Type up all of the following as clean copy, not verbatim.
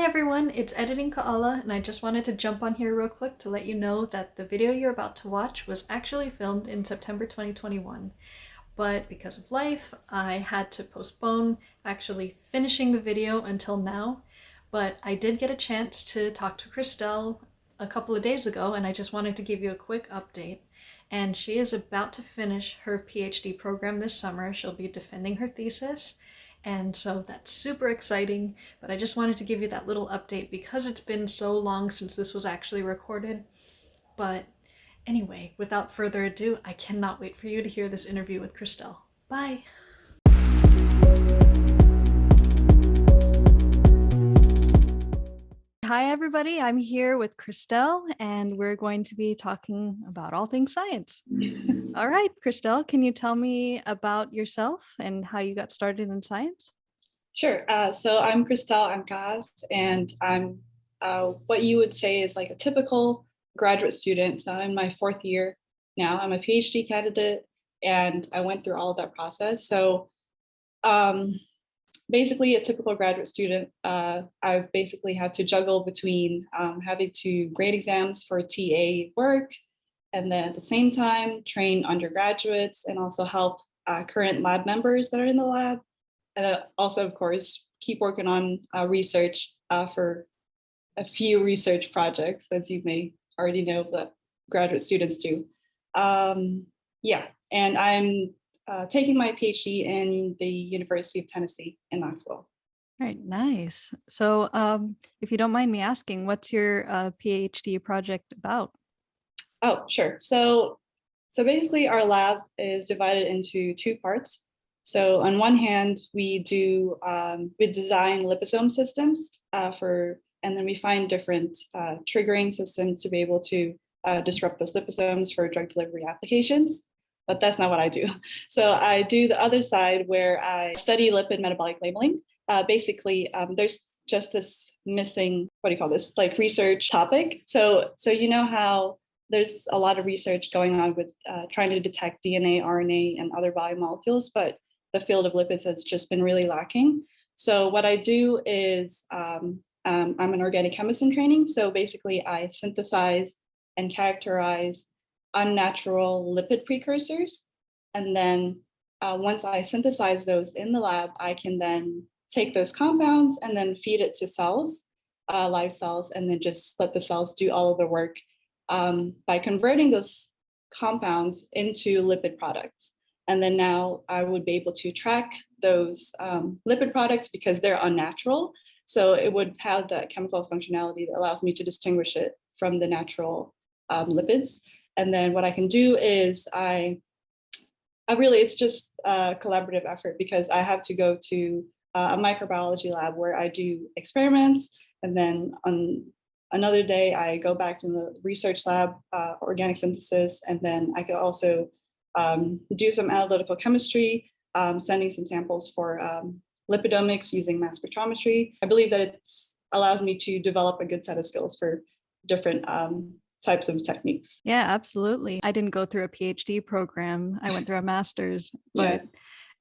everyone, it's Editing Koala, and I just wanted to jump on here real quick to let you know that the video you're about to watch was actually filmed in September 2021. But because of life, I had to postpone actually finishing the video until now. But I did get a chance to talk to Christelle a couple of days ago, and I just wanted to give you a quick update. And she is about to finish her PhD program this summer. She'll be defending her thesis. And so that's super exciting, but I just wanted to give you that little update because it's been so long since this was actually recorded. But anyway, without further ado, I cannot wait for you to hear this interview with Christelle. Bye! Hi everybody, I'm here with Christelle and we're going to be talking about all things science. All right, Christelle, can you tell me about yourself and how you got started in science? Sure. So I'm Christelle Ancajas, and I'm what you would say is like a typical graduate student. So I'm in my fourth year now. I'm a PhD candidate, and I went through all of that process. So um, basically, a typical graduate student, I basically had to juggle between having to grade exams for TA work, and then at the same time train undergraduates and also help current lab members that are in the lab. And then also, of course, keep working on research for a few research projects, as you may already know that graduate students do. Yeah, and I'm taking my PhD in the University of Tennessee in Knoxville. All right, nice. So if you don't mind me asking, what's your PhD project about? Oh, sure. So basically, our lab is divided into two parts. So on one hand, we design liposome systems and then we find different triggering systems to be able to disrupt those liposomes for drug delivery applications. But that's not what I do. So I do the other side where I study lipid metabolic labeling. There's just this missing, what do you call this, like research topic. So you know how there's a lot of research going on with trying to detect DNA, RNA, and other biomolecules, but the field of lipids has just been really lacking. So what I do is I'm an organic chemist in training. So basically I synthesize and characterize unnatural lipid precursors. And then once I synthesize those in the lab, I can then take those compounds and then feed it to cells, live cells, and then just let the cells do all of the work by converting those compounds into lipid products. And then now I would be able to track those lipid products because they're unnatural. So it would have that chemical functionality that allows me to distinguish it from the natural lipids. And then what I can do is it's just a collaborative effort because I have to go to a microbiology lab where I do experiments. And then on another day, I go back to the research lab, organic synthesis, and then I could also do some analytical chemistry, sending some samples for lipidomics using mass spectrometry. I believe that it allows me to develop a good set of skills for different types of techniques. Yeah, absolutely. I didn't go through a PhD program. I went through a master's, but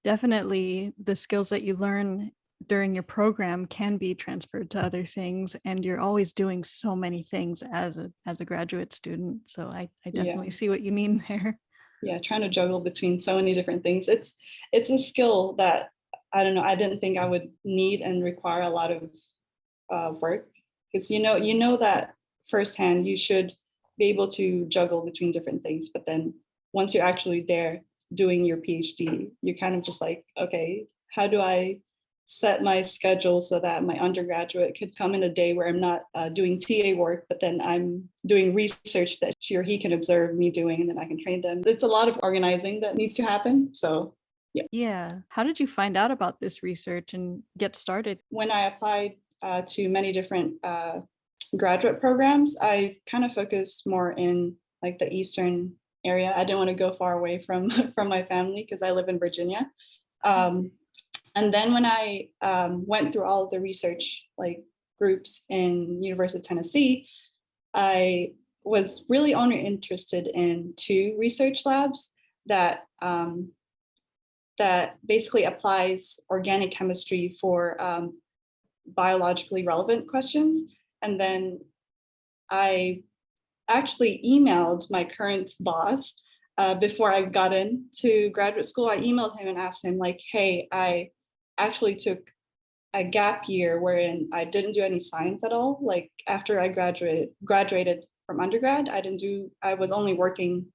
definitely the skills that you learn during your program can be transferred to other things, and you're always doing so many things as a graduate student. So I definitely see what you mean there. Yeah, trying to juggle between so many different things. It's a skill that I don't know. I didn't think I would need and require a lot of work because you know that firsthand you should be able to juggle between different things. But then once you're actually there doing your PhD, you're kind of just like, okay, how do I set my schedule so that my undergraduate could come in a day where I'm not doing TA work, but then I'm doing research that she or he can observe me doing, and then I can train them. It's a lot of organizing that needs to happen. So, yeah. Yeah. How did you find out about this research and get started? When I applied to many different graduate programs, I kind of focused more in like the Eastern area. I didn't want to go far away from my family because I live in Virginia. And then when I went through all of the research like groups in University of Tennessee, I was really only interested in two research labs that that basically applies organic chemistry for biologically relevant questions. And then I actually emailed my current boss before I got into graduate school. I emailed him and asked him like, hey, I actually took a gap year wherein I didn't do any science at all. Like after I graduated from undergrad, I was only working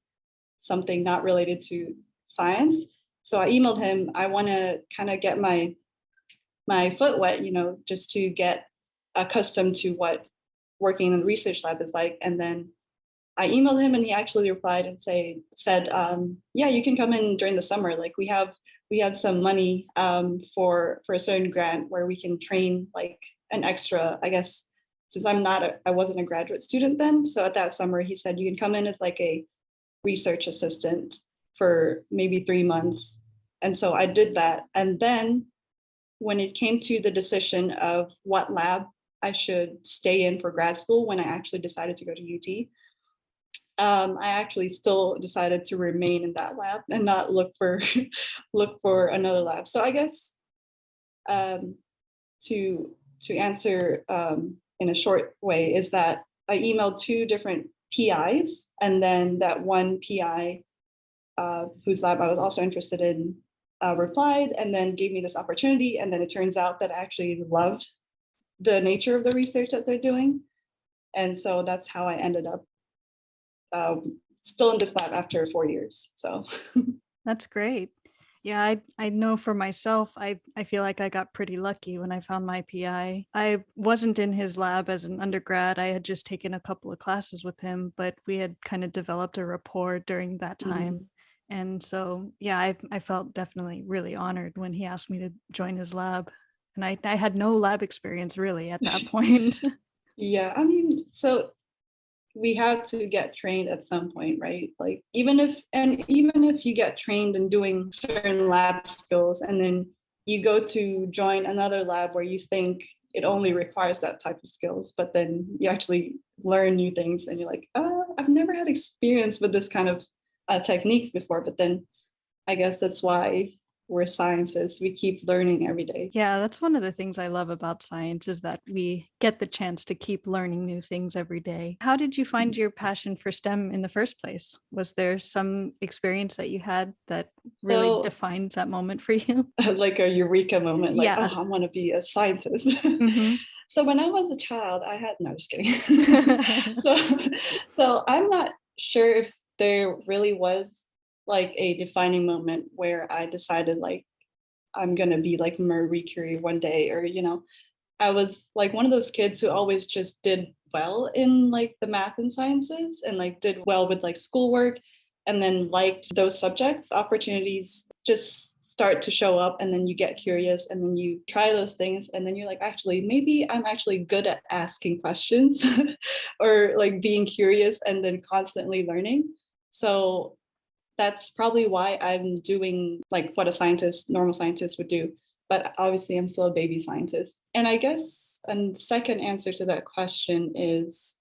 something not related to science. So I emailed him, I want to kind of get my foot wet, just to get accustomed to what working in the research lab is like. And then I emailed him and he actually replied and said, yeah, you can come in during the summer. Like we have some money for a certain grant where we can train like an extra, I guess, since I wasn't a graduate student then. So at that summer, he said, you can come in as like a research assistant for maybe 3 months. And so I did that. And then when it came to the decision of what lab I should stay in for grad school, when I actually decided to go to UT, I actually still decided to remain in that lab and not look for look for another lab. So I guess to answer in a short way is that I emailed 2 different PIs, and then that one PI whose lab I was also interested in replied and then gave me this opportunity. And then it turns out that I actually loved the nature of the research that they're doing. And so that's how I ended up still in this lab after 4 years. So That's great. Yeah, I know for myself, I feel like I got pretty lucky when I found my PI. I wasn't in his lab as an undergrad. I had just taken a couple of classes with him, but we had kind of developed a rapport during that time. And so, yeah, I felt definitely really honored when he asked me to join his lab. And I had no lab experience really at that point. Yeah, I mean, so we have to get trained at some point, right? Like even if you get trained in doing certain lab skills and then you go to join another lab where you think it only requires that type of skills, but then you actually learn new things and you're like, I've never had experience with this kind of techniques before. But then I guess that's why we're scientists. We keep learning every day. Yeah, that's one of the things I love about science is that we get the chance to keep learning new things every day. How did you find your passion for STEM in the first place? Was there some experience that you had that really So defined that moment for you? like a eureka moment, like, Yeah. oh, I want to be a scientist. Hmm. So when I was a child, I had no, just kidding. so so I'm not sure if there really was like a defining moment where I decided like I'm gonna be like Marie Curie one day, or I was like one of those kids who always just did well in like the math and sciences and like did well with like schoolwork and then liked those subjects. Opportunities just start to show up and then you get curious and then you try those things and then you're like, actually, maybe I'm actually good at asking questions or like being curious and then constantly learning. So that's probably why I'm doing like what normal scientist would do. But obviously, I'm still a baby scientist. And I guess a second answer to that question is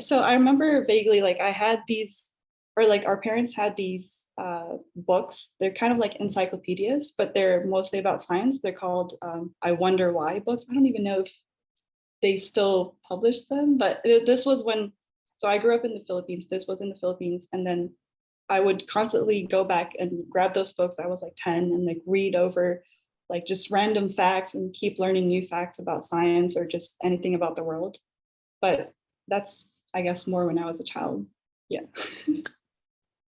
so I remember vaguely like I had these, or like our parents had these books. They're kind of like encyclopedias, but they're mostly about science. They're called I Wonder Why books. I don't even know if they still publish them, but this was when, so I grew up in the Philippines. This was in the Philippines. And then I would constantly go back and grab those books. I was like 10 and like read over like just random facts and keep learning new facts about science or just anything about the world. But that's, I guess, more when I was a child. Yeah.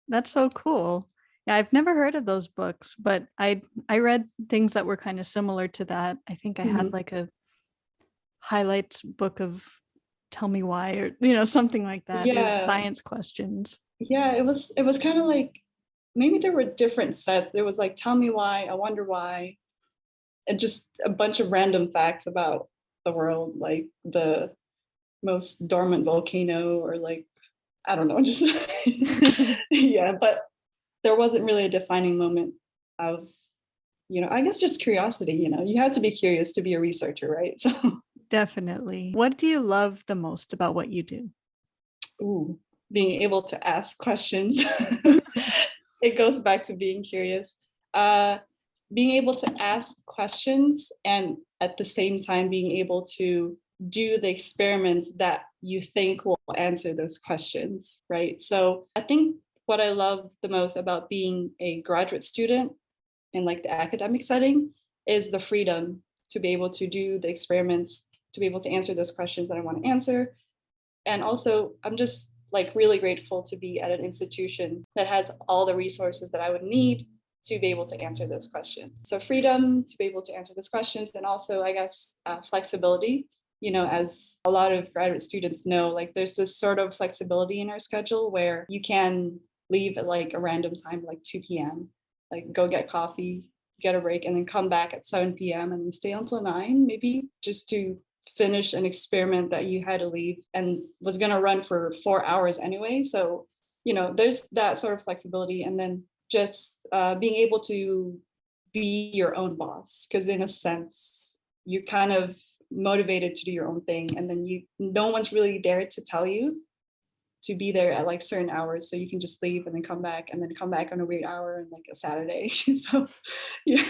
That's so cool. Yeah, I've never heard of those books, but I read things that were kind of similar to that. I think I had like a highlights book of tell me why, or something like that. It was Yeah. science questions. Yeah, it was kind of like maybe there were different sets. There was like tell me why, I wonder why, and just a bunch of random facts about the world, like the most dormant volcano or like I don't know, just yeah, but there wasn't really a defining moment of, I guess just curiosity, you have to be curious to be a researcher, right? So Definitely. What do you love the most about what you do? ooh, being able to ask questions. It goes back to being curious. being able to ask questions and at the same time being able to do the experiments that you think will answer those questions, right? So I think what I love the most about being a graduate student in like the academic setting is the freedom to be able to do the experiments, to be able to answer those questions that I want to answer. And also, I'm just like really grateful to be at an institution that has all the resources that I would need to be able to answer those questions. So freedom to be able to answer those questions, and also, I guess, flexibility. You know, as a lot of graduate students know, like there's this sort of flexibility in our schedule where you can leave at like a random time, like 2 p.m., like go get coffee, get a break, and then come back at 7 p.m. and then stay until 9, maybe just to finish an experiment that you had to leave and was going to run for 4 hours anyway. So, you know, there's that sort of flexibility. And then just being able to be your own boss, because in a sense, you're kind of motivated to do your own thing. And then no one's really there to tell you to be there at like certain hours. So you can just leave and then come back on a weird hour and like a Saturday. So, yeah.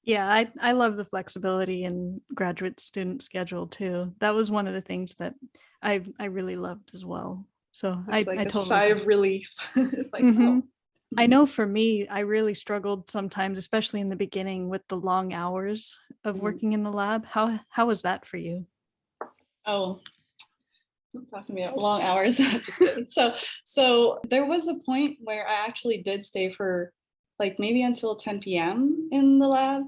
Yeah, I love the flexibility in graduate student schedule too. That was one of the things that I really loved as well. So It's like I a totally sigh of relief. It's like, Mhm. oh. I know for me, I really struggled sometimes, especially in the beginning with the long hours of Mhm. working in the lab. How was that for you? Oh, don't talk to me about long hours. Just kidding. So there was a point where I actually did stay for like maybe until 10 p.m. in the lab.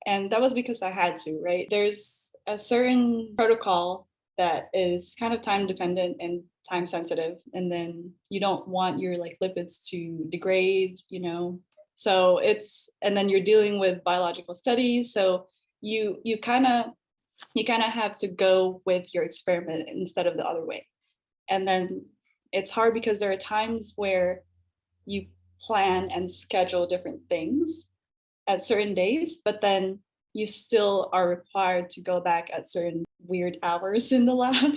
And that was because I had to, right? There's a certain protocol that is kind of time dependent and time sensitive. And then you don't want your like lipids to degrade, you know. So and then you're dealing with biological studies. So you kind of have to go with your experiment instead of the other way. And then it's hard because there are times where you plan and schedule different things at certain days, but then you still are required to go back at certain weird hours in the lab.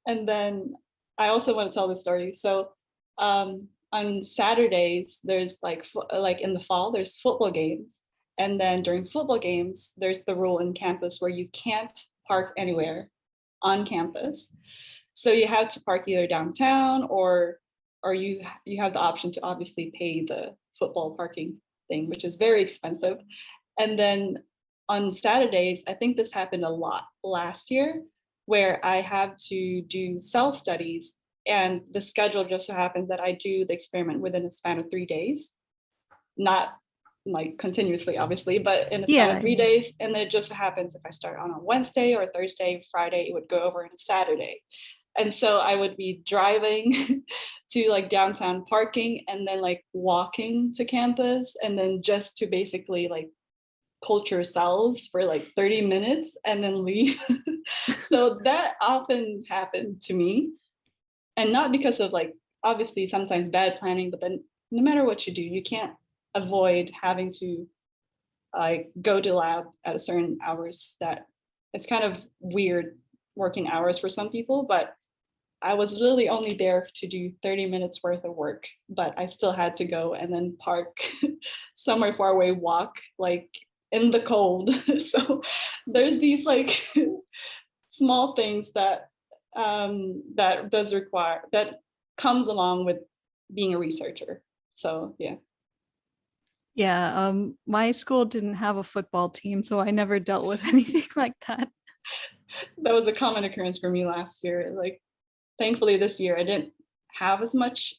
And then I also want to tell the story. So on Saturdays, there's like in the fall, there's football games. And then during football games, there's the rule in campus where you can't park anywhere on campus. So you have to park either downtown or you have the option to obviously pay the football parking thing, which is very expensive. And then on Saturdays, I think this happened a lot last year, where I have to do cell studies, and the schedule just so happens that I do the experiment within a span of 3 days, not like continuously, obviously, but in a span of Yeah, 3 days. And then it just happens if I start on a Wednesday or Thursday, Friday, it would go over on a Saturday. And so I would be driving to like downtown parking and then like walking to campus and then just to basically like culture cells for like 30 minutes and then leave. So that often happened to me. And not because of like, obviously sometimes bad planning, but then no matter what you do, you can't avoid having to like go to lab at a certain hours. That it's kind of weird working hours for some people, but I was really only there to do 30 minutes worth of work, but I still had to go and then park somewhere far away, walk like in the cold. So there's these like small things that does require, that comes along with being a researcher. So yeah. yeah. My school didn't have a football team, so I never dealt with anything like that. That was a common occurrence for me last year. Like thankfully this year I didn't have as much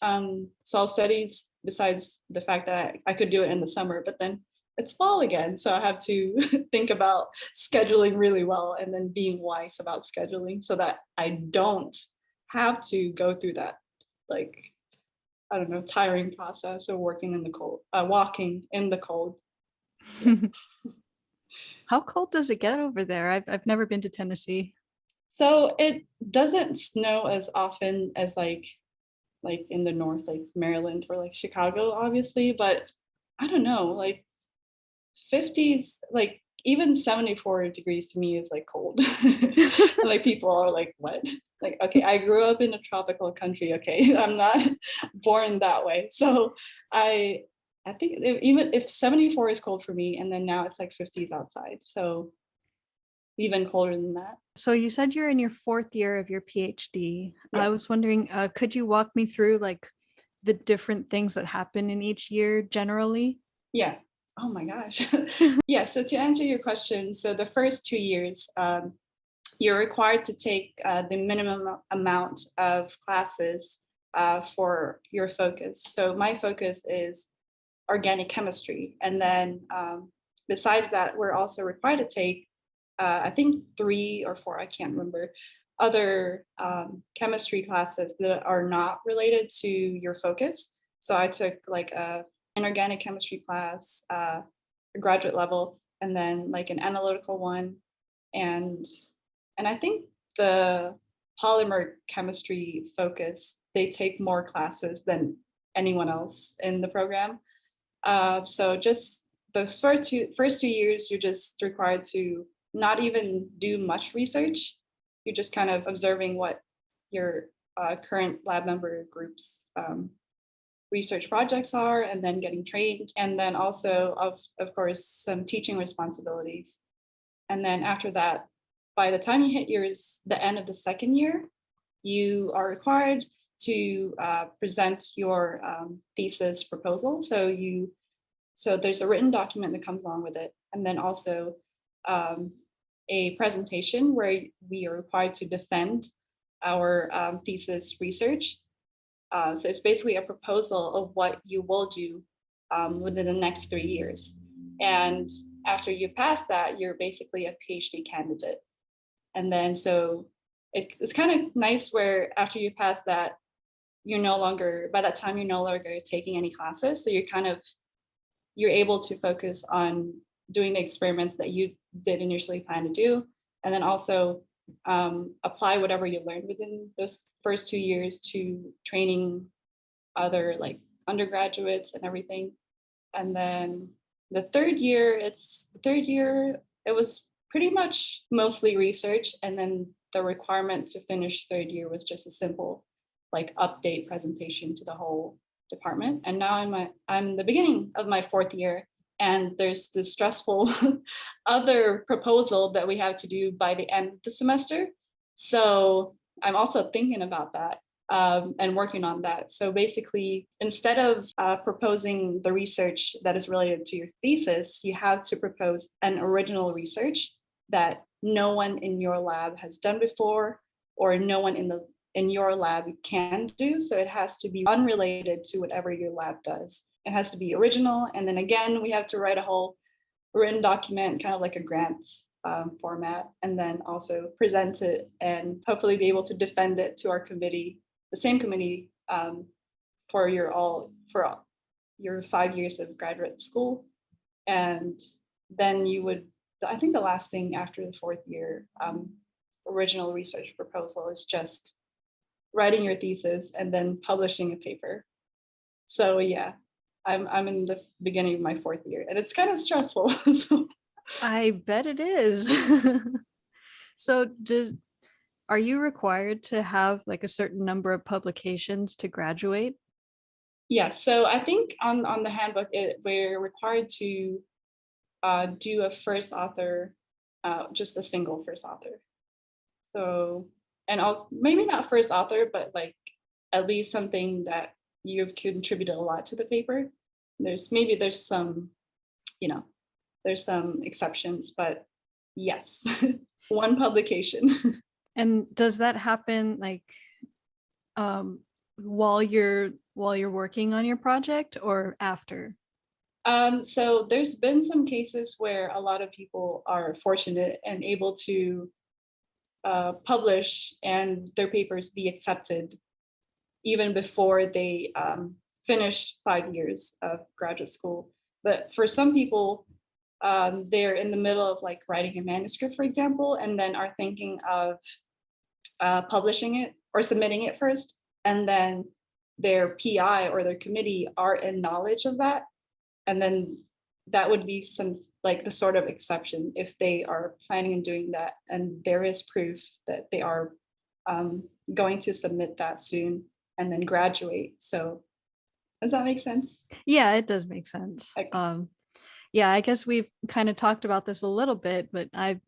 cell studies, besides the fact that I could do it in the summer, but then it's fall again. So I have to think about scheduling really well and then being wise about scheduling so that I don't have to go through that, like, I don't know, tiring process of working in the cold, walking in the cold. Yeah. How cold does it get over there? I've never been to Tennessee. So it doesn't snow as often as like in the north, like Maryland or like Chicago, obviously, but I don't know, like 50s, like even 74 degrees to me is like cold. Like people are like, what? Like, okay, I grew up in a tropical country, okay. I'm not born that way. So I I think even if 74 is cold for me, and then now it's like 50s outside. So even colder than that. So you said you're in your fourth year of your PhD. Yeah. I was wondering, could you walk me through like the different things that happen in each year generally? Yeah. Oh my gosh. Yeah. So to answer your question, so the first 2 years, you're required to take the minimum amount of classes for your focus. So my focus is organic chemistry. And then besides that, we're also required to take, I think 3 or 4, I can't remember, other chemistry classes that are not related to your focus. So I took like a inorganic chemistry class, a graduate level, and then like an analytical one. And I think the polymer chemistry focus, they take more classes than anyone else in the program. So just those first two years, you're just required to not even do much research. You're just kind of observing what your current lab member groups research projects are, and then getting trained, and then also of course some teaching responsibilities. And then after that, by the time you hit the end of the second year, you are required to present your thesis proposal. So there's a written document that comes along with it, and then also a presentation where we are required to defend our thesis research. So it's basically a proposal of what you will do within the next 3 years. And after you pass that, you're basically a PhD candidate. And then so it's kind of nice where after you pass that, by that time, you're no longer taking any classes. So you're able to focus on doing the experiments that you did initially plan to do. And then also apply whatever you learned within those first 2 years to training other like undergraduates and everything. And then the third year, it was pretty much mostly research. And then the requirement to finish third year was just a simple like update presentation to the whole department. And now I'm the beginning of my fourth year, and there's this stressful other proposal that we have to do by the end of the semester. So I'm also thinking about that and working on that. So basically, instead of proposing the research that is related to your thesis, you have to propose an original research that no one in your lab has done before, or no one in your lab can do. So it has to be unrelated to whatever your lab does. It has to be original. And then again, we have to write a whole written document, kind of like a grants format, and then also present it and hopefully be able to defend it to our committee, the same committee for your 5 years of graduate school. And then I think the last thing after the fourth year original research proposal is just writing your thesis and then publishing a paper. So yeah, I'm in the beginning of my fourth year, and it's kind of stressful. So. I bet it is. So are you required to have like a certain number of publications to graduate? Yes, so I think on the handbook, we're required to do a first author, just a single first author. So, and also maybe not first author, but like at least something that you've contributed a lot to the paper. There's some, there's some exceptions, but yes, one publication. And does that happen like while you're working on your project or after? So there's been some cases where a lot of people are fortunate and able to publish and their papers be accepted even before they finish 5 years of graduate school. But for some people, they're in the middle of like writing a manuscript, for example, and then are thinking of publishing it or submitting it first, and then their PI or their committee are in knowledge of that, and then that would be some like the sort of exception if they are planning on doing that, and there is proof that they are going to submit that soon and then graduate. So Does that make sense? Yeah, it does make sense. Okay. Yeah, I guess we've kind of talked about this a little bit, but it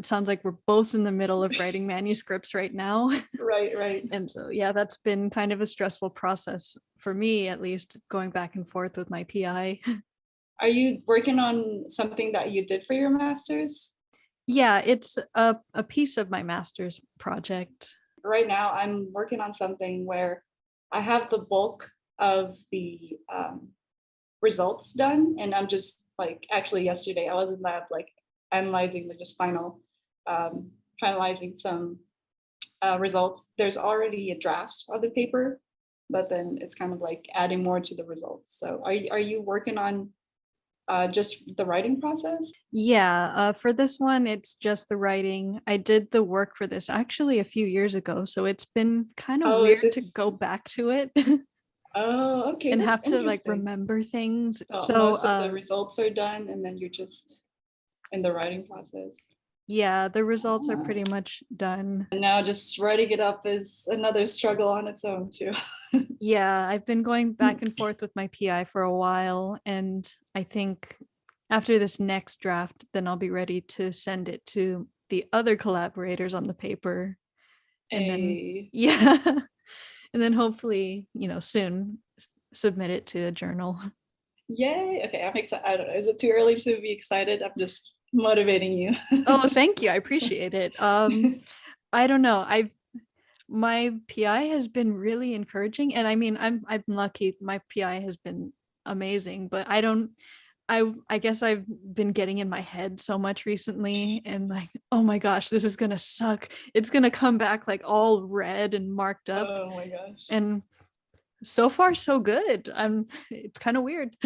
sounds like we're both in the middle of writing manuscripts right now. Right, right. And so, yeah, that's been kind of a stressful process for me, at least, going back and forth with my PI. Are you working on something that you did for your master's? Yeah, it's a piece of my master's project. Right now, I'm working on something where I have the bulk of the results done, and I'm just like, actually yesterday I was in lab like analyzing the just um, finalizing some results. There's already a draft of the paper, but then it's kind of like adding more to the results. So are you working on just the writing process? Yeah, for this one, it's just the writing. I did the work for this actually a few years ago, so it's been kind of Oh, is weird it? to go back to it Oh, okay, and that's have to like interesting. remember things. So So, most of the results are done, and then you're just in the writing process. yeah, the results are Uh, pretty much done. and now just writing it up is another struggle on its own too. Yeah, I've been going back and forth with my PI for a while, and I think after this next draft, then I'll be ready to send it to the other collaborators on the paper. And then, A yeah, and then hopefully, soon submit it to a journal. yay. Okay, I'm excited. I don't know. Is it too early to be excited? I'm just motivating you. Oh, thank you. I appreciate it. I don't know. My PI has been really encouraging, and I mean, I'm lucky. My PI has been amazing, but I don't. I guess I've been getting in my head so much recently, and like, oh my gosh, this is gonna suck. It's gonna come back like all red and marked up, Oh my gosh. and so far so good. It's kind of weird.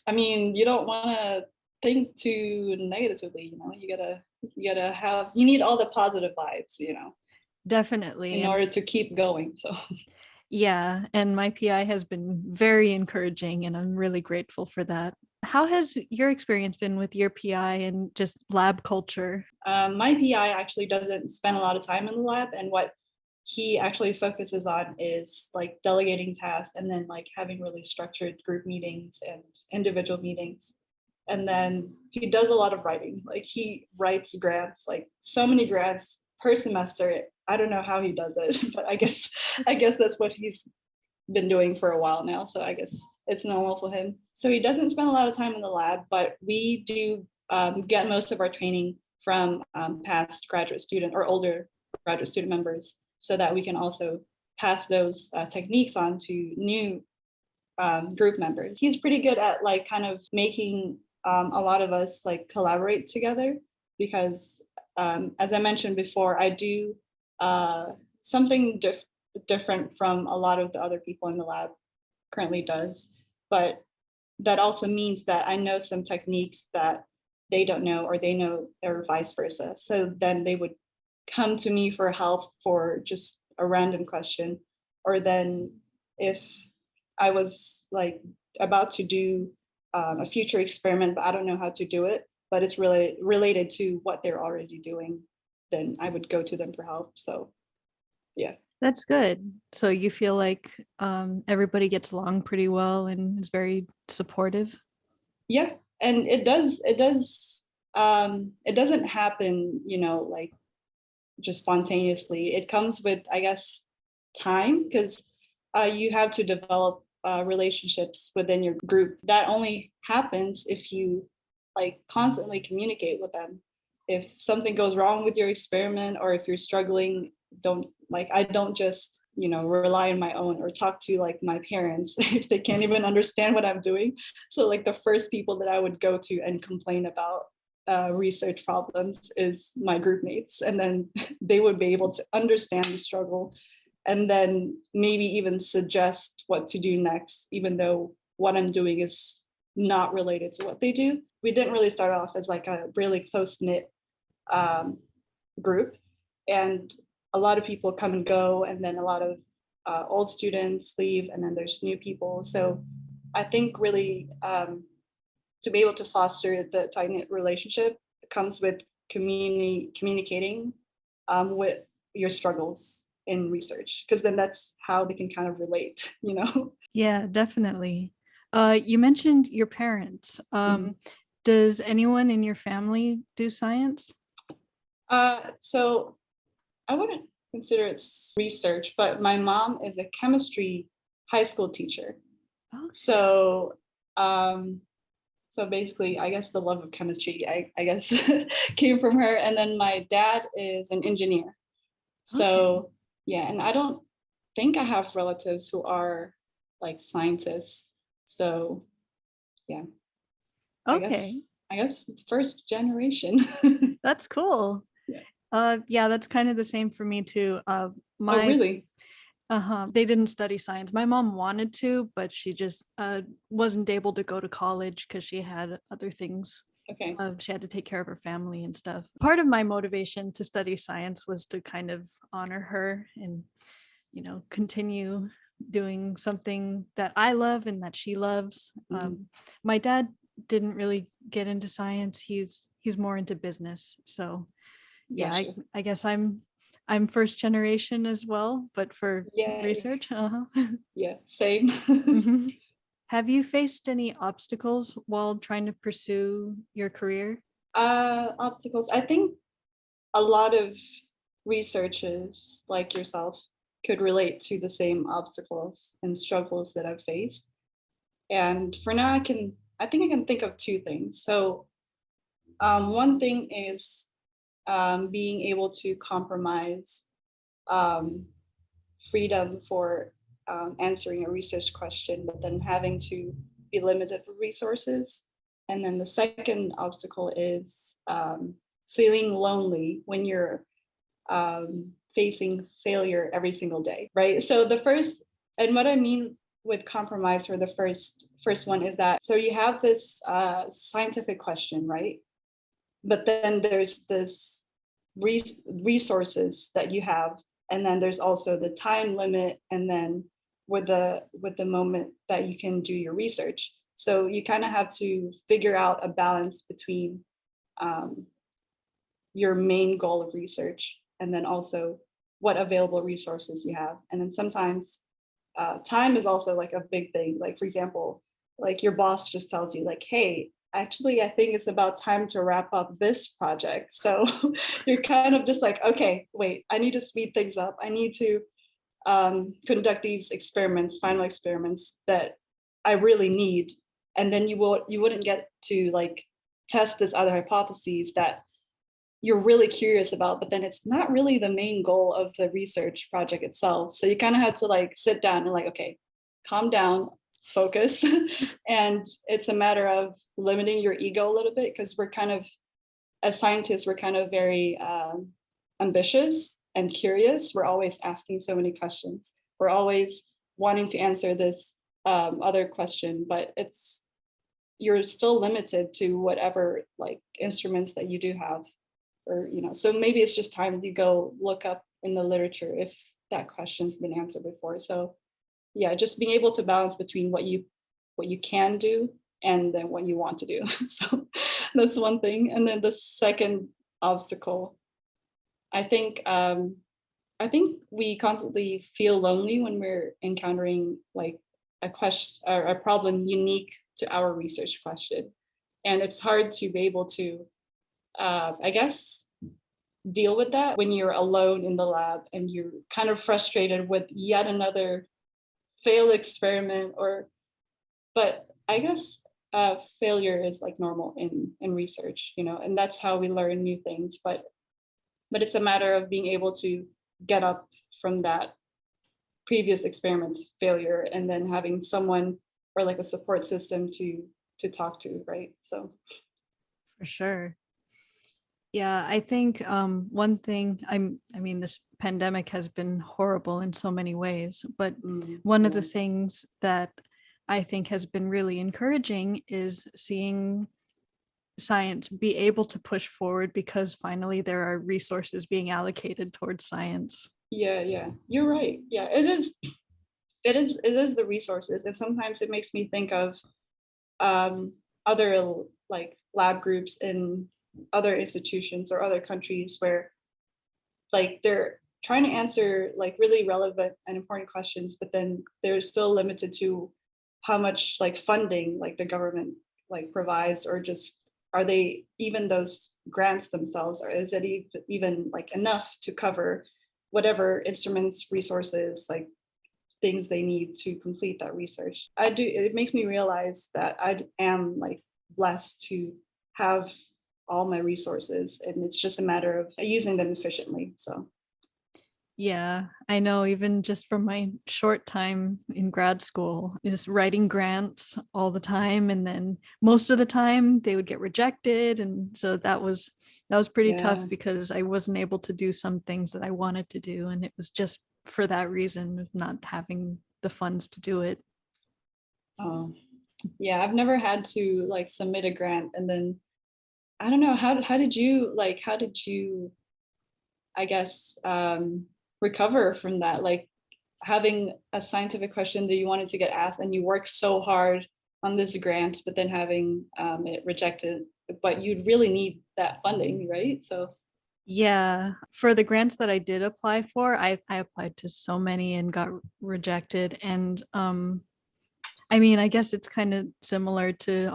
I mean, you don't want to think too negatively, you gotta have, you need all the positive vibes, Definitely. in And order to keep going. So yeah, and my PI has been very encouraging, and I'm really grateful for that. How has your experience been with your PI and just lab culture? my PI actually doesn't spend a lot of time in the lab, and what he actually focuses on is like delegating tasks and then like having really structured group meetings and individual meetings. And then he does a lot of writing. Like he writes grants, like so many grants per semester. I don't know how he does it, but I guess that's what he's been doing for a while now. So I guess it's normal for him. So he doesn't spend a lot of time in the lab, but we do get most of our training from past graduate student or older graduate student members, so that we can also pass those techniques on to new group members. He's pretty good at like kind of making a lot of us like collaborate together, because as I mentioned before, I do something different from a lot of the other people in the lab currently does. But that also means that I know some techniques that they don't know, or they know, or vice versa. So then they would come to me for help for just a random question. Or then if I was like about to do a future experiment, but I don't know how to do it, but it's really related to what they're already doing, then I would go to them for help. So yeah. That's good. So you feel like everybody gets along pretty well and is very supportive? Yeah. And it doesn't happen, like just spontaneously. It comes with, I guess, time, because you have to develop relationships within your group. That only happens if you like constantly communicate with them. If something goes wrong with your experiment, or if you're struggling, I don't just rely on my own or talk to like my parents if they can't even understand what I'm doing. So like the first people that I would go to and complain about research problems is my group mates, and then they would be able to understand the struggle, and then maybe even suggest what to do next, even though what I'm doing is not related to what they do. We didn't really start off as like a really close knit um, group, and a lot of people come and go, and then a lot of old students leave, and then there's new people. So I think really to be able to foster the tight knit relationship comes with communicating with your struggles in research, because then that's how they can kind of relate, you know? Yeah, definitely. You mentioned your parents. Mhm. Does anyone in your family do science? So I wouldn't consider it research, but my mom is a chemistry high school teacher. Okay. So, um, so basically, I guess the love of chemistry, I guess, came from her. And then my dad is an engineer. Okay. So, yeah, and I don't think I have relatives who are like scientists. So, yeah, I guess, Okay. I guess first generation. That's cool. Yeah. Yeah, that's kind of the same for me too. Oh, My really? They didn't study science. My mom wanted to, but she just wasn't able to go to college because she had other things. Okay. She had to take care of her family and stuff. Part of my motivation to study science was to kind of honor her and, continue doing something that I love and that she loves. Mhm. My dad didn't really get into science. He's more into business. So yeah, I, Gotcha. I guess I'm first generation as well, but for Yay. research. Uh-huh. Yeah, same. Mhm. Have you faced any obstacles while trying to pursue your career? Obstacles. I think a lot of researchers like yourself could relate to the same obstacles and struggles that I've faced. And for now, I think I can think of two things. So, one thing is being able to compromise um, freedom for answering a research question, but then having to be limited with resources. And then the second obstacle is feeling lonely when you're facing failure every single day, right? So the first, and what I mean with compromise for the first one is that so you have this scientific question, right? But then there's this resources that you have, and then there's also the time limit, and then with the moment that you can do your research. So you kind of have to figure out a balance between um, your main goal of research and then also what available resources you have. And then sometimes time is also like a big thing. Like, for example, like your boss just tells you like, hey, actually, I think it's about time to wrap up this project. So you're kind of just like, okay, wait, I need to speed things up. I need to conduct these experiments, final experiments that I really need. And then you wouldn't get to like test this other hypotheses that you're really curious about, but then it's not really the main goal of the research project itself. So you kind of have to like sit down and like, okay, calm down, focus. And it's a matter of limiting your ego a little bit because we're kind of, as scientists, we're kind of very ambitious and curious. We're always asking so many questions. We're always wanting to answer this other question, but you're still limited to whatever like instruments that you do have, or so maybe it's just time you go look up in the literature if that question's been answered before. So yeah, just being able to balance between what you can do and then what you want to do. So that's one thing. And then the second obstacle, i think um I think we constantly feel lonely when we're encountering like a question or a problem unique to our research question, and it's hard to be able to I guess deal with that when you're alone in the lab and you're kind of frustrated with yet another failed experiment. Or but I guess failure is like normal in research, and that's how we learn new things. But it's a matter of being able to get up from that previous experiment's failure and then having someone or like a support system to talk to, right? So For sure. Yeah, I think one thing I mean, this pandemic has been horrible in so many ways, but one of the yeah. things that I think has been really encouraging is seeing science be able to push forward because finally there are resources being allocated towards science. Yeah, you're right. Yeah, it is the resources, and sometimes it makes me think of um, other like lab groups in other institutions or other countries where like trying to answer like really relevant and important questions, but then they're still limited to how much like funding like the government like provides, or just are they even those grants themselves, or is it even like enough to cover whatever instruments, resources, like things they need to complete that research. It makes me realize that I am like blessed to have all my resources, and it's just a matter of using them efficiently. So Yeah, I know, even just from my short time in grad school, just writing grants all the time. And then most of the time they would get rejected. And so that was pretty tough yeah. because I wasn't able to do some things that I wanted to do. And it was just for that reason of not having the funds to do it. Oh, yeah, I've never had to like submit a grant, and then I don't know, how did you I guess recover from that, like having a scientific question that you wanted to get asked and you worked so hard on this grant, but then having it rejected, but you'd really need that funding, right? So Yeah, for the grants that I did apply for, I applied to so many and got rejected. And I mean, I guess it's kind of similar to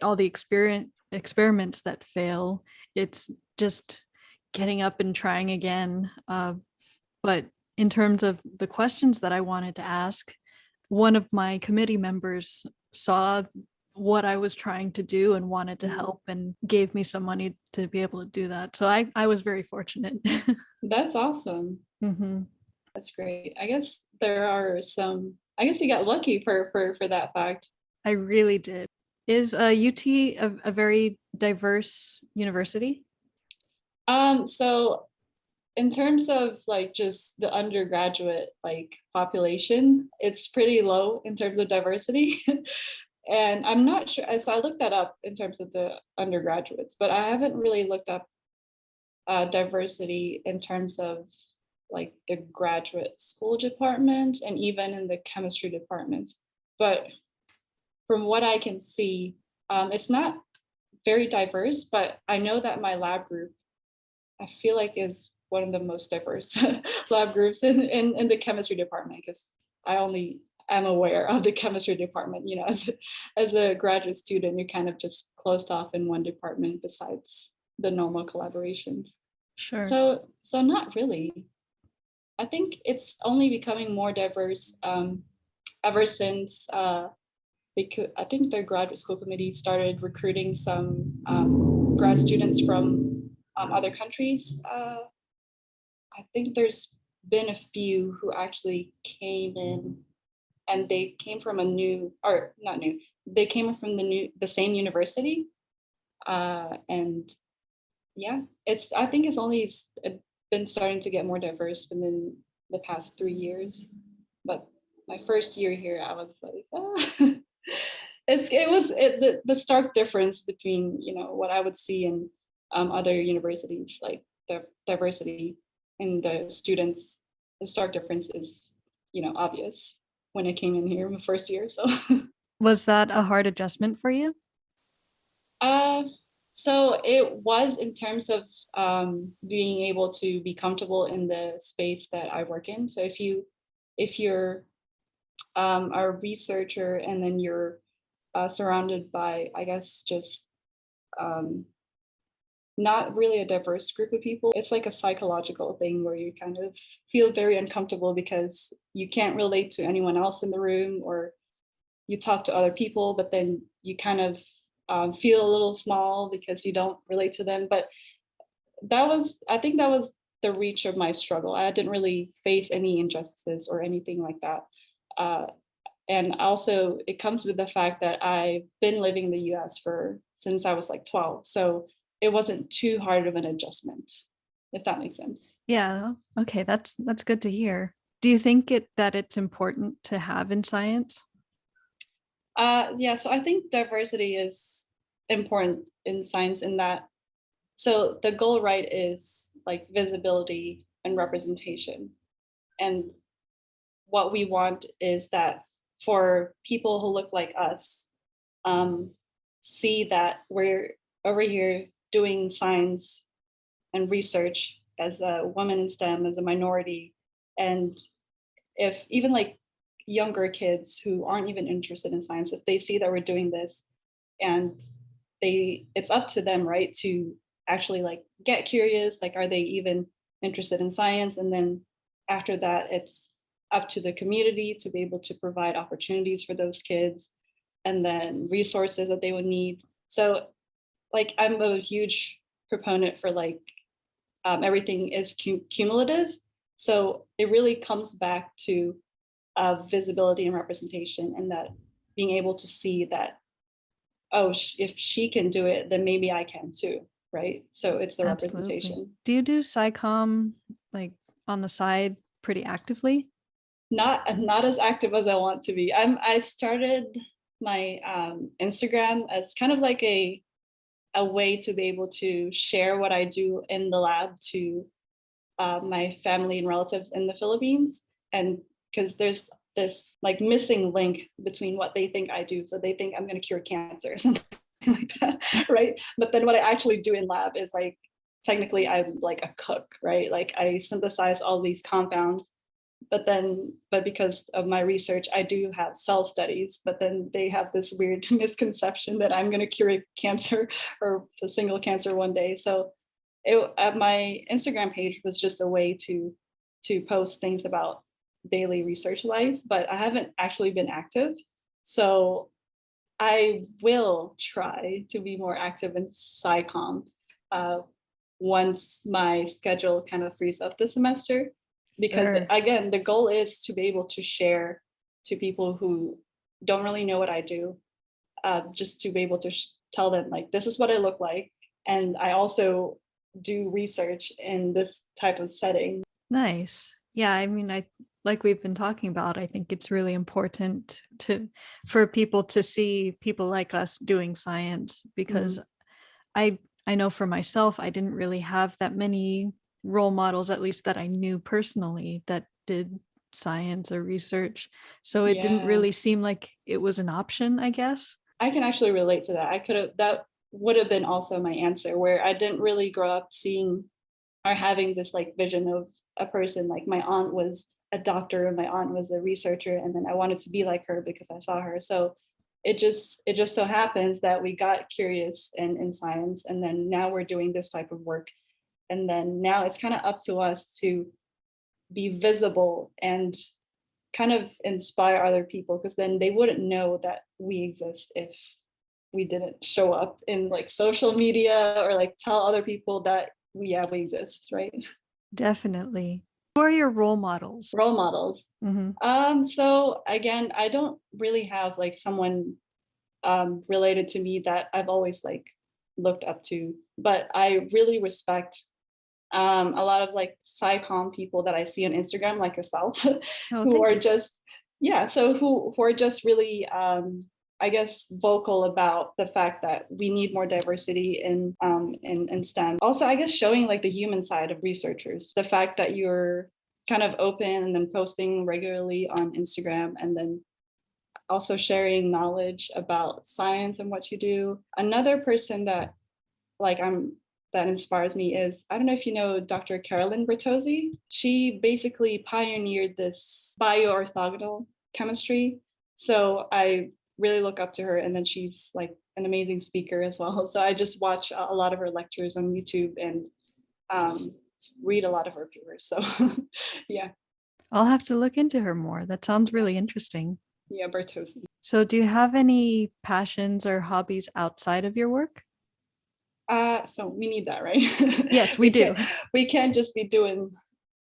all the experiments that fail. It's just getting up and trying again. But in terms of the questions that I wanted to ask, one of my committee members saw what I was trying to do and wanted to mm, help and gave me some money to be able to do that. So I was very fortunate. that's awesome. Hmm. That's great. I guess there are some, I guess you got lucky for that fact. I really did. Is UT a very diverse university? So in terms of like just the undergraduate like population, it's pretty low in terms of diversity. And I'm not sure, so I looked that up in terms of the undergraduates, but I haven't really looked up diversity in terms of like the graduate school department and even in the chemistry department. But from what I can see, it's not very diverse, but I know that my lab group, I feel like is one of the most diverse lab groups in the chemistry department, because I only am aware of the chemistry department. You know, as a graduate student, you're kind of just closed off in one department besides the normal collaborations. Sure. So not really. I think it's only becoming more diverse ever since I think the graduate school committee started recruiting some grad students from other countries. I think there's been a few who actually came in, and they came from a new, or not new, they came from the same university. And yeah, I think it's only been starting to get more diverse within the past 3 years. But my first year here, I was like, ah. The stark difference between, you know, what I would see in other universities, like the diversity in the students. The stark difference is, you know, obvious when I came in here in the first year. So Was that a hard adjustment for you? uh so it was in terms of being able to be comfortable in the space that I work in. So if you're a researcher, and then you're surrounded by, I guess, just um, not really a diverse group of people. It's like a psychological thing where you kind of feel very uncomfortable because you can't relate to anyone else in the room, or you talk to other people, but then you kind of feel a little small because you don't relate to them. But I think that was the reach of my struggle. I didn't really face any injustices or anything like that. Uh, and also it comes with the fact that I've been living in the US for since I was like 12. So it wasn't too hard of an adjustment, if that makes sense. Yeah. Okay, that's good to hear. Do you think that it's important to have in science? Yeah, so I think diversity is important in science in that, so the goal, right, is like visibility and representation. And what we want is that for people who look like us, um, see that we're over here doing science and research, as a woman in STEM, as a minority. And if even like younger kids who aren't even interested in science, if they see that we're doing this, and it's up to them, right, to actually like get curious, like are they even interested in science? And then after that, it's up to the community to be able to provide opportunities for those kids, and then resources that they would need. So like I'm a huge proponent for like everything is cumulative. So it really comes back to visibility and representation, and that being able to see that, oh, if she can do it, then maybe I can too, right? So it's the Absolutely. representation. Do you do SciComm like on the side pretty actively? Not as active as I want to be. I started my Instagram as kind of like a way to be able to share what I do in the lab to my family and relatives in the Philippines. And because there's this like missing link between what they think I do. So they think I'm going to cure cancer or something like that, right? But then what I actually do in lab is like, technically I'm like a cook, right? Like I synthesize all these compounds, but because of my research, I do have cell studies, but then they have this weird misconception that I'm going to cure cancer or a single cancer one day. So my Instagram page was just a way to post things about daily research life, but I haven't actually been active. So I will try to be more active in SciComm once my schedule kind of frees up this semester. Because Sure. again, the goal is to be able to share to people who don't really know what I do, just to be able to tell them like, this is what I look like. And I also do research in this type of setting. Nice. Yeah, I mean, I like we've been talking about, I think it's really important for people to see people like us doing science, because Mhm. I I know for myself, I didn't really have that many role models, at least that I knew personally, that did science or research. So it didn't Yeah, really seem like it was an option, I guess. I can actually relate to that. That would have been also my answer, where I didn't really grow up seeing or having this like vision of a person. Like my aunt was a doctor and my aunt was a researcher, and then I wanted to be like her because I saw her. So it just so happens that we got curious in science, and then now we're doing this type of work. And then now it's kind of up to us to be visible and kind of inspire other people, because then they wouldn't know that we exist if we didn't show up in like social media or like tell other people that we exist, right? Definitely. Who are your role models? Role models. Hmm. So again, I don't really have like someone related to me that I've always like looked up to, but I really respect a lot of like SciComm people that I see on Instagram, like yourself, Oh, who thank are you. just, yeah, so who are just really, I guess, vocal about the fact that we need more diversity in STEM. Also, I guess showing like the human side of researchers, the fact that you're kind of open and then posting regularly on Instagram, and then also sharing knowledge about science and what you do. Another person that like I'm that inspires me is, I don't know if you know Dr. Carolyn Bertozzi. She basically pioneered this bioorthogonal chemistry. So I really look up to her, and then she's like an amazing speaker as well. So I just watch a lot of her lectures on YouTube and um, read a lot of her papers. So yeah, I'll have to look into her more. That sounds yeah, really interesting. yeah, Bertozzi. So, do you have any passions or hobbies outside of your work? So we need that, right? Yes, we we do. can't we can't just be doing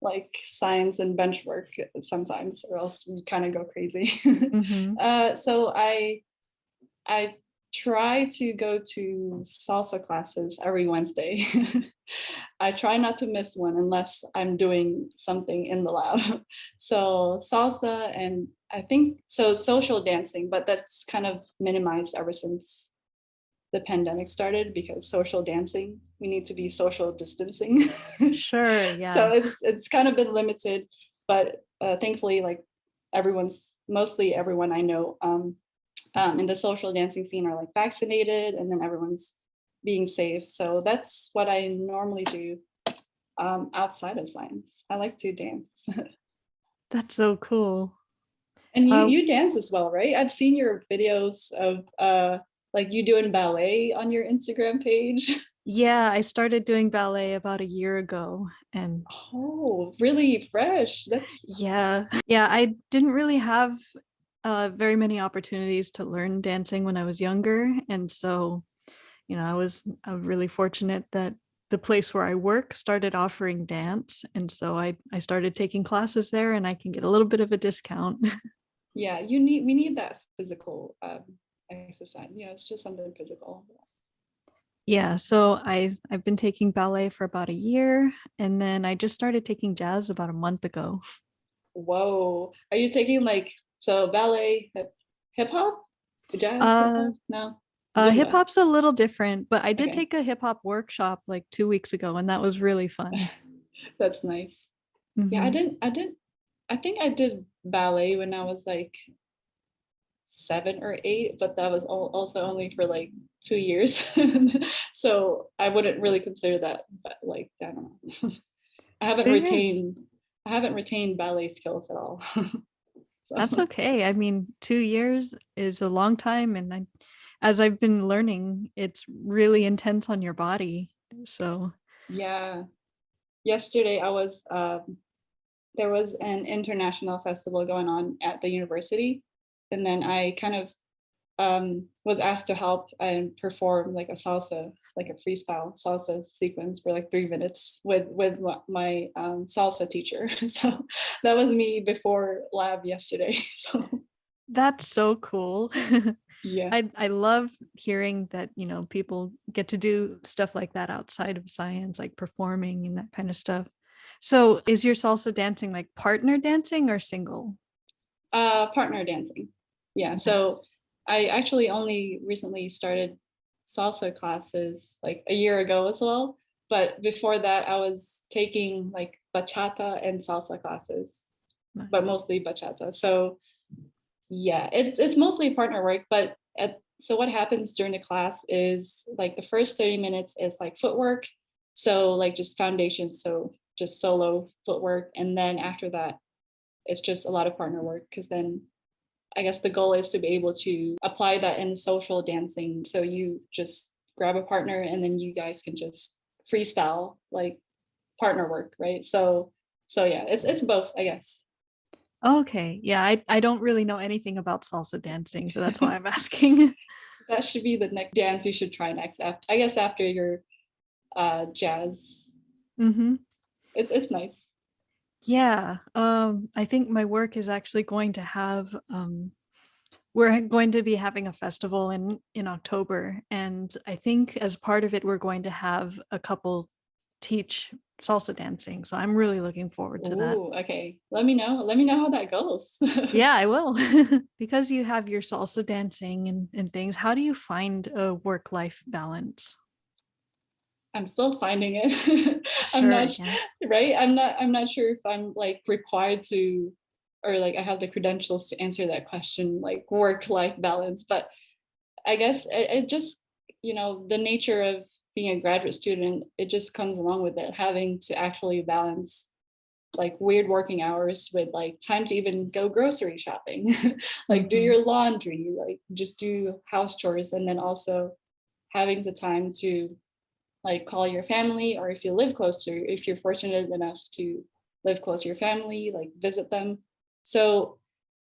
like science and bench work sometimes, or else we kind of go crazy. Hmm. So I try to go to salsa classes every Wednesday. I try not to miss one unless I'm doing something in the lab. So salsa, and I think so social dancing, but that's kind of minimized ever since the pandemic started, because social dancing, we need to be social distancing. Sure, So yeah. it's kind of been limited, but thankfully like mostly everyone I know in the social dancing scene are like vaccinated, and then everyone's being safe. So that's what I normally do. outside of science. I like to dance. That's so cool. And you Uh, you dance as well, right? I've seen your videos of like you doing ballet on your Instagram page. yeah, I started doing ballet about a year ago, and Oh, really fresh. That's yeah, I didn't really have very many opportunities to learn dancing when I was younger, and so I was really fortunate that the place where I work started offering dance, and so I started taking classes there, and I can get a little bit of a discount. yeah, we need that physical exercise. It's just something physical. Yeah, so I've been taking ballet for about a year, and then I just started taking jazz about a month ago. Whoa. Are you taking like so ballet, hip hop, jazz, hip Uh, hop? No. Zumba. Hip hop's a little different, but I did Okay. take a hip hop workshop like 2 weeks ago, and that was really fun. That's nice. Yeah, Hmm. I think I did ballet when I was like 7 or 8, but that was also only for like 2 years. So I wouldn't really consider that, but like, I don't know. I haven't 2 years. retained, I haven't retained ballet skills at all. That's So okay. I mean, 2 years is a long time, and as I've been learning, it's really intense on your body. So, yeah, yesterday there was an international festival going on at the university, and then I kind of was asked to help and perform like a salsa, like a freestyle salsa sequence for like 3 minutes with my salsa teacher. So that was me before lab yesterday. So that's so cool. yeah. I love hearing that, people get to do stuff like that outside of science, like performing and that kind of stuff. So, is your salsa dancing like partner dancing or single? Partner dancing. Yeah. So Nice. I actually only recently started salsa classes like a year ago as well. But before that, I was taking like bachata and salsa classes, but Nice. mostly bachata. So yeah, it's mostly partner work. But so what happens during the class is like the first 30 minutes is like footwork. So like just foundations. So just solo footwork. And then after that, it's just a lot of partner work because then I guess the goal is to be able to apply that in social dancing. So you just grab a partner and then you guys can just freestyle like partner work, right? So yeah, it's both, I guess. Okay. Yeah, I don't really know anything about salsa dancing, so that's why I'm asking. That should be the next dance you should try next after, I guess, after your jazz. Hmm. It's nice. Yeah. I think my work is actually going to have we're going to be having a festival in October, and I think as part of it we're going to have a couple teach salsa dancing. So I'm really looking forward to that. Oh, okay. Let me know how that goes. Yeah, I will. Because you have your salsa dancing and things, how do you find a work-life balance? I'm still finding it. I'm Sure, not yeah. right. I'm not sure if I'm like required to, or like I have the credentials to answer that question, like work-life balance. But I guess it just, the nature of being a graduate student, it just comes along with it, having to actually balance like weird working hours with like time to even go grocery shopping, like do Hmm. your laundry, like just do house chores, and then also having the time to like call your family, or if you live close to, if you're fortunate enough to live close to your family, like visit them. So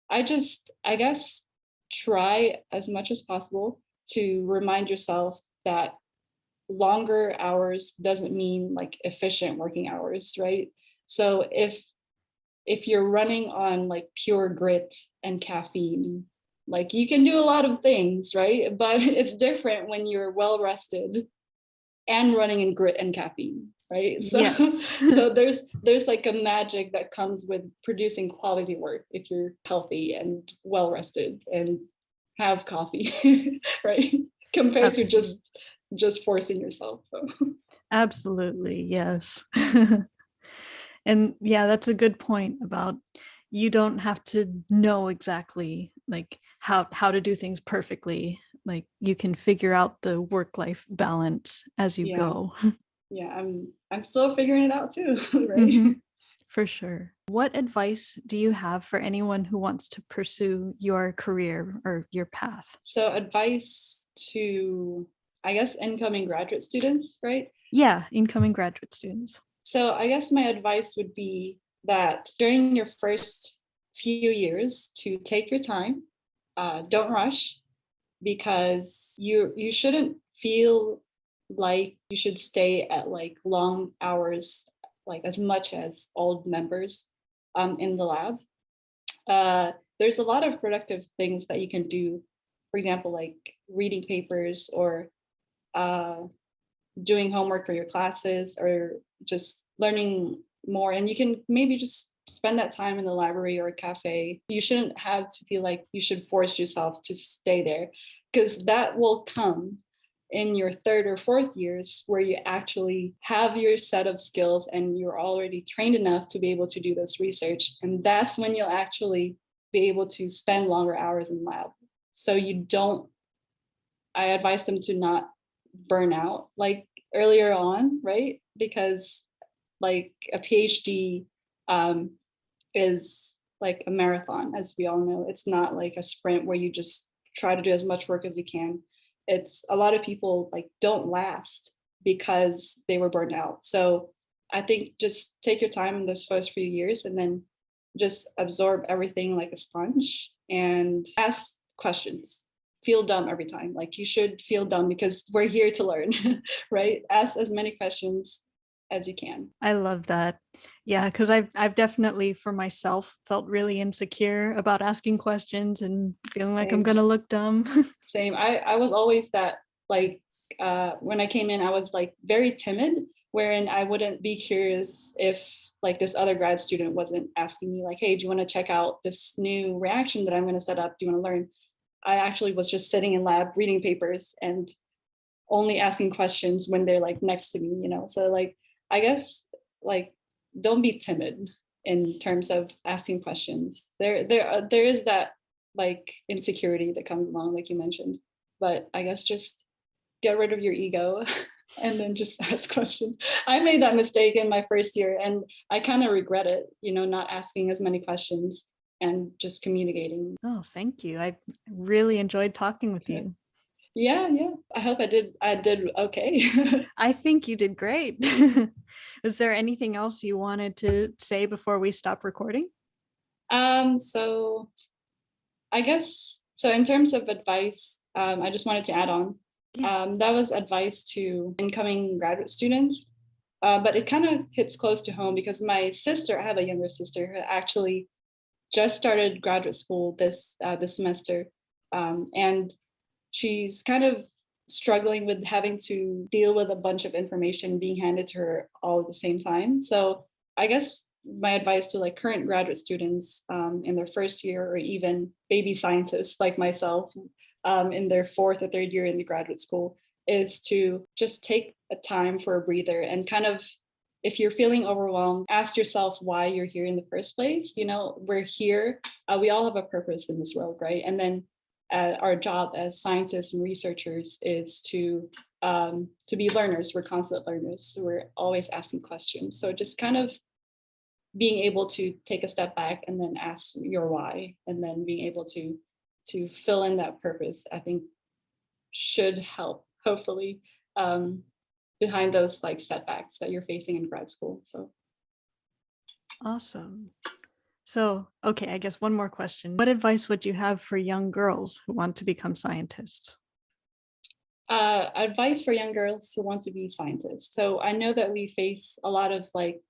I guess, try as much as possible to remind yourself that longer hours doesn't mean like efficient working hours, right? So if you're running on like pure grit and caffeine, like you can do a lot of things, right? But it's different when you're well rested and running in grit and caffeine, right? So Yes. so there's like a magic that comes with producing quality work if you're healthy and well rested and have coffee, right? Compared to Absolutely. just forcing yourself. So Absolutely, yes. And yeah, that's a good point about you don't have to know exactly like how to do things perfectly. Like you can figure out the work life balance as you yeah, go. yeah, I'm still figuring it out too, right? Hmm. For sure. What advice do you have for anyone who wants to pursue your career or your path? So advice to, I guess, incoming graduate students, right? Yeah, incoming graduate students. So I guess my advice would be that during your first few years to take your time, don't rush, because you shouldn't feel like you should stay at like long hours, like as much as old members in the lab. There's a lot of productive things that you can do. For example, like reading papers or uh, doing homework for your classes or just learning more. And you can maybe just spend that time in the library or a cafe. You shouldn't have to feel like you should force yourself to stay there, because that will come in your third or fourth years where you actually have your set of skills and you're already trained enough to be able to do this research. And that's when you'll actually be able to spend longer hours in lab. So you don't, I advise them to not burn out like earlier on, right? Because like a PhD um, is like a marathon, as we all know. It's not like a sprint where you just try to do as much work as you can. It's a lot of people like don't last because they were burned out. So I think just take your time in those first few years and then just absorb everything like a sponge and ask questions. Feel dumb every time. Like you should feel dumb because we're here to learn, right? Ask as many questions as you can. I love that. Yeah, because I've definitely for myself felt really insecure about asking questions and feeling like I'm Same. gonna look dumb. Same. I was always that, like when I came in, I was like very timid, wherein I wouldn't be curious if like this other grad student wasn't asking me like, hey, do you want to check out this new reaction that I'm going to set up? Do you want to learn? I actually was just sitting in lab reading papers and only asking questions when they're like next to me, you know? So like, I guess like, don't be timid in terms of asking questions. There is that like insecurity that comes along, like you mentioned, but I guess just get rid of your ego and then just ask questions. I made that mistake in my first year and I kind of regret it, you know, not asking as many questions and just communicating. Oh, thank you. I really enjoyed talking with you. Yeah, yeah. I hope I did okay. I think you did great. Is there anything else you wanted to say before we stop recording? So I guess so in terms of advice, I just wanted to add on. Yeah. That was advice to incoming graduate students. But it kind of hits close to home because my sister, I have a younger sister who actually just started graduate school this semester, and she's kind of struggling with having to deal with a bunch of information being handed to her all at the same time. So I guess my advice to like current graduate students in their first year or even baby scientists like myself in their fourth or third year in the graduate school is to just take a time for a breather and kind of, if you're feeling overwhelmed, ask yourself why you're here in the first place. You know, we're here, we all have a purpose in this world, right? And then our job as scientists and researchers is to be learners. We're constant learners, so we're always asking questions. So just kind of being able to take a step back and then ask your why, and then being able to fill in that purpose, I think should help, hopefully, um, behind those like setbacks that you're facing in grad school. So Awesome. So, okay, I guess one more question. What advice would you have for young girls who want to become scientists? advice for young girls who want to be scientists. So I know that we face a lot of like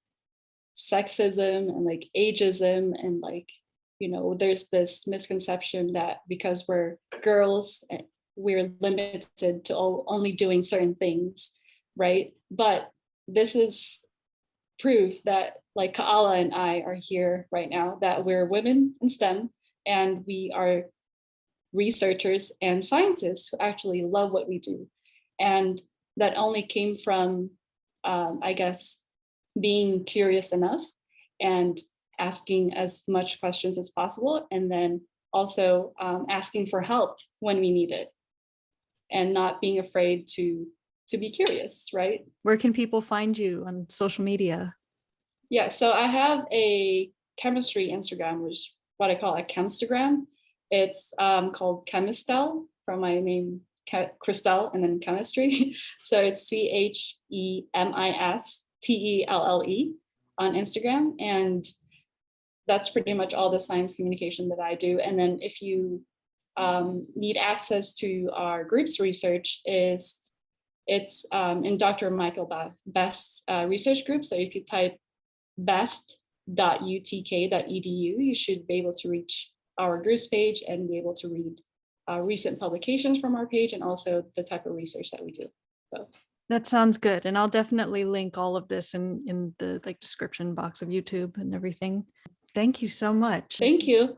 sexism and like ageism and like, you know, there's this misconception that because we're girls we're limited to only doing certain things, right? But this is proof that like Kaala and I are here right now, that we're women in STEM and we are researchers and scientists who actually love what we do. And that only came from, I guess, being curious enough and asking as much questions as possible, and then also asking for help when we need it, and not being afraid be curious, right? Where can people find you on social media? Yeah, so I have a chemistry Instagram, which is what I call a Chemstagram. It's called Chemistelle, from my name, Christelle, and then chemistry. So it's CHEMISTELLE on Instagram. And that's pretty much all the science communication that I do. And then if you need access to our group's research, it's in Dr. Michael Best's research group. So if you type best.utk.edu, you should be able to reach our group's page and be able to read recent publications from our page and also the type of research that we do. So that sounds good. And I'll definitely link all of this in the description box of YouTube and everything. Thank you so much. Thank you.